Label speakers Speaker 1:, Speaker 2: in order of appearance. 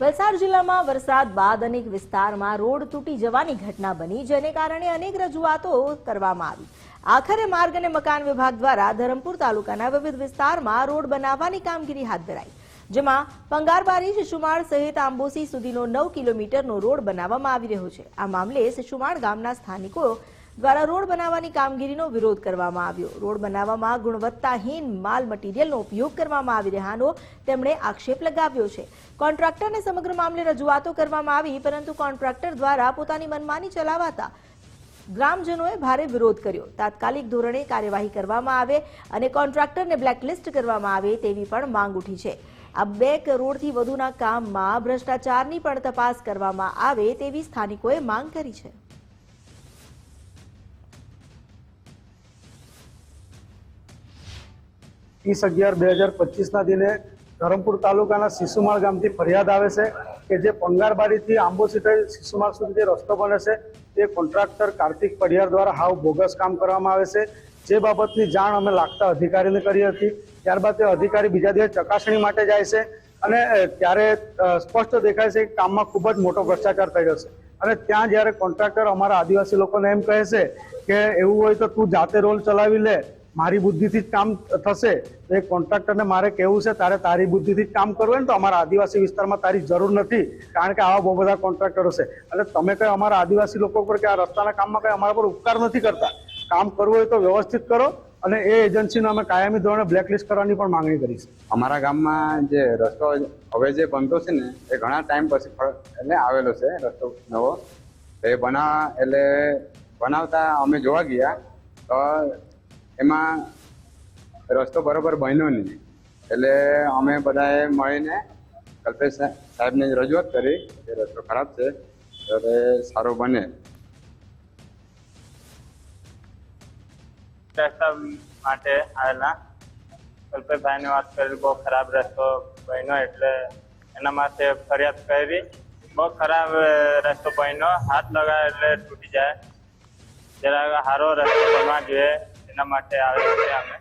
Speaker 1: વલસાડ જિલ્લામાં વરસાદ બાદ અનેક વિસ્તારમાં રોડ તૂટી જવાની ઘટના બની, જેને કારણે અનેક રજૂઆતો કરવામાં આવી। આખરે માર્ગ અને મકાન વિભાગ દ્વારા ધરમપુર તાલુકાના વિવિધ વિસ્તારમાં રોડ બનાવવાની કામગીરી હાથ ધરાઈ, જેમાં પંગારબારી શિશુમાળ સહિત આંબોસી સુધીનો 9 કિલોમીટરનો રોડ બનાવવામાં આવી રહ્યો છે। આ મામલે શિશુમાળ ગામના સ્થાનિકો દ્વારા રોડ બનાવવાની કામગીરીનો વિરોધ કરવામાં આવ્યો। રોડ બનાવવામાં ગુણવત્તાહીન માલ મટીરીયલનો ઉપયોગ કરવામાં આવી રહ્યાનો તેમણે આક્ષેપ લગાવ્યો છે। કોન્ટ્રાક્ટરને સમગ્ર મામલે રજૂઆતો કરવામાં આવી, પરંતુ કોન્ટ્રાક્ટર દ્વારા પોતાની મનમાની ચલાવતા ગ્રામજનોએ ભારે વિરોધ કર્યો। તાત્કાલિક ધોરણે કાર્યવાહી કરવામાં આવે અને કોન્ટ્રાક્ટરને બ્લેકલિસ્ટ કરવામાં આવે તેવી પણ માંગ ઉઠી છે। આ 2 કરોડથી વધુના કામમાં ભ્રષ્ટાચારની પણ તપાસ કરવામાં આવે તેવી સ્થાનિકોએ માંગ કરી છે।
Speaker 2: 30/11/2025 દિને ધરમપુર તાલુકાના શિશુમાળ ગામથી ફરિયાદ આવે છે કે જે પંગારબારીથી આંબોસી થઈ શિશુમાળ સુધી જે રસ્તો બને છે તે કોન્ટ્રાક્ટર કાર્તિક પડિયાર દ્વારા હાવ બોગસ કામ કરવામાં આવે છે। જે બાબતની જાણ અમે લાગતા અધિકારીને કરી હતી। ત્યારબાદ તે અધિકારી બીજા દિવસે ચકાસણી માટે જાય છે અને ત્યારે સ્પષ્ટ દેખાય છે કે કામમાં ખૂબ જ મોટો ભ્રષ્ટાચાર થઈ રહ્યો છે। અને ત્યાં જ્યારે કોન્ટ્રાક્ટર અમારા આદિવાસી લોકોને એમ કહે છે કે એવું હોય તો તું જાતે રોલ ચલાવી લે, મારી બુદ્ધિથી જ કામ થશે। એ કોન્ટ્રાક્ટરને મારે કહેવું છે તારે તારી બુદ્ધિથી જ કામ કરવું હોય ને તો અમારા આદિવાસી વિસ્તારમાં તારી જરૂર નથી, કારણ કે આવા બહુ બધા કોન્ટ્રાક્ટરો છે અને તમે કઈ અમારા આદિવાસી લોકો પર કે આ રસ્તાના કામમાં કઈ અમારા પર ઉપકાર નથી કરતા। કામ કરવું હોય તો વ્યવસ્થિત કરો અને એ એજન્સીને અમે કાયમી ધોરણે બ્લેકલિસ્ટ કરવાની પણ માંગણી કરી છે।
Speaker 3: અમારા ગામમાં જે રસ્તો હવે જે બનતો છે ને એ ઘણા ટાઈમ પછી એટલે આવેલો છે રસ્તો નવો, એ બનાવતા અમે જોવા ગયા તો એમાં રસ્તો બરોબર બન્યો નહીં। એટલે અમે બધાએ મળીને કલ્પેશ સાહેબને રજૂઆત કરી કે રસ્તો ખરાબ છે તો સારો બને।
Speaker 4: રસ્તા માટે આવેલા કલ્પેશભાઈને વાત કરી, બહુ ખરાબ રસ્તો બન્યો એટલે એના માટે ફરિયાદ કરી। બહુ ખરાબ રસ્તો બન્યો, હાથ લગાવે એટલે તૂટી જાય। જરા સારો રસ્તો બનવા જોઈએ એના માટે આવ્યા છે અમે।